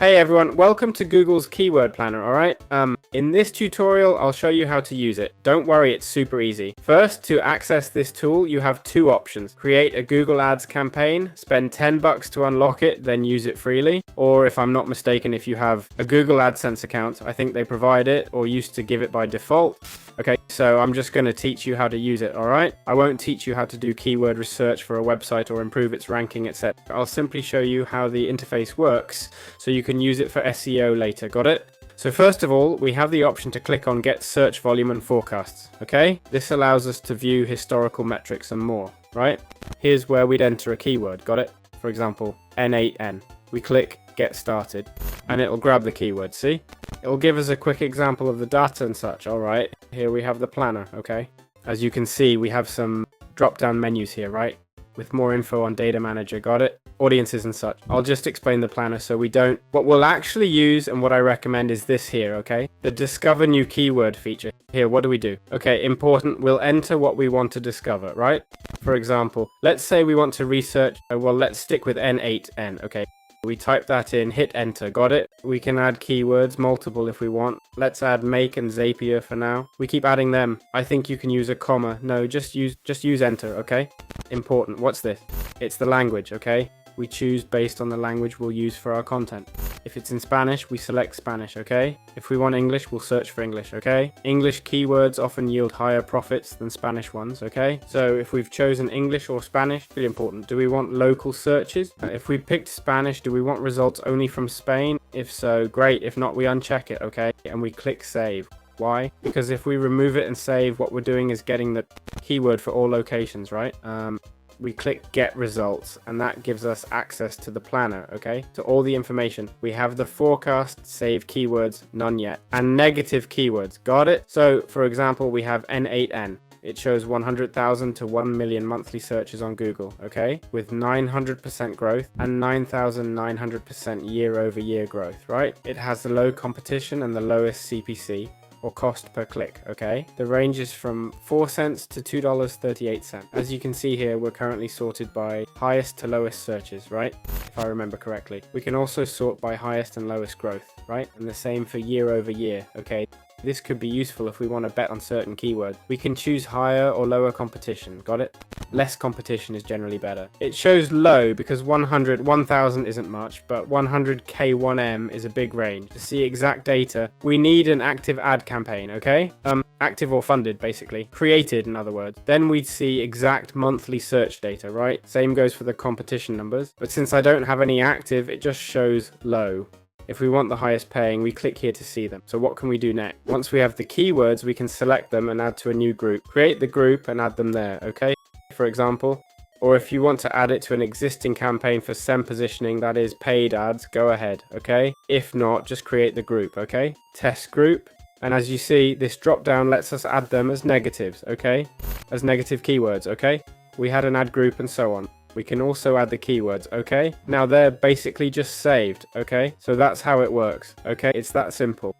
Hey everyone, welcome to Google's Keyword Planner, alright? In this tutorial, I'll show you how to use it. Don't worry, it's super easy. First, to access this tool, you have two options. Create a Google Ads campaign, spend $10 to unlock it, then use it freely. Or if I'm not mistaken, if you have a Google AdSense account, I think they provide it or used to give it by default. Okay, so I'm just going to teach you how to use it, alright? I won't teach you how to do keyword research for a website or improve its ranking, etc. I'll simply show you how the interface works so you can use it for SEO later, got it? So first of all, we have the option to click on Get Search Volume and Forecasts, okay? This allows us to view historical metrics and more, right? Here's where we'd enter a keyword, got it? For example, N8N. We click Get Started, and it'll grab the keyword, see? It'll give us a quick example of the data and such, alright? Here we have the planner, okay? As you can see, we have some drop-down menus here, right? With more info on Data Manager, got it? Audiences and such. I'll just explain the planner so we don't... What we'll actually use and what I recommend is this here, okay? The Discover New Keyword feature. Here, what do? Okay, important, we'll enter what we want to discover, right? For example, let's say we want to research... Well, let's stick with N8N, okay? We type that in, hit enter, got it? We can add keywords, multiple if we want. Let's add make and Zapier for now. We keep adding them. I think you can use a comma. No, just use enter, okay? Important, what's this? It's the language, okay? We choose based on the language we'll use for our content. If it's in Spanish, we select Spanish, okay? If we want English, we'll search for English, okay? English keywords often yield higher profits than Spanish ones, okay? So if we've chosen English or Spanish, really important. Do we want local searches? If we picked Spanish, do we want results only from Spain? If so, great. If not, we uncheck it, okay? And we click save. Why? Because if we remove it and save, what we're doing is getting the keyword for all locations, right? We click get results, and that gives us access to the planner, okay? To all the information. We have the forecast, save keywords, none yet, and negative keywords, got it? So for example, we have N8N. It shows 100,000 to 1 million monthly searches on Google, okay? With 900% growth and 9,900% year-over-year growth, right? It has the low competition and the lowest CPC, or cost per click, okay? The range is from 4 cents to $2.38. As you can see here, we're currently sorted by highest to lowest searches, right? If I remember correctly. We can also sort by highest and lowest growth, right? And the same for year over year, okay? This could be useful if we want to bet on certain keywords. We can choose higher or lower competition, got it? Less competition is generally better. It shows low because 1,000 isn't much, but 100K1M is a big range. To see exact data, we need an active ad campaign, okay? Active or funded, basically. Created, in other words. Then we'd see exact monthly search data, right? Same goes for the competition numbers. But since I don't have any active, it just shows low. If we want the highest paying, we click here to see them. So what can we do next? Once we have the keywords, we can select them and add to a new group. Create the group and add them there, okay? For example, or if you want to add it to an existing campaign for SEM positioning, that is paid ads, go ahead, okay? If not, just create the group, okay? Test group. And as you see, this drop down lets us add them as negatives, okay? As negative keywords, okay? We had an ad group and so on. We can also add the keywords, okay? Now they're basically just saved, okay? So that's how it works, okay? It's that simple.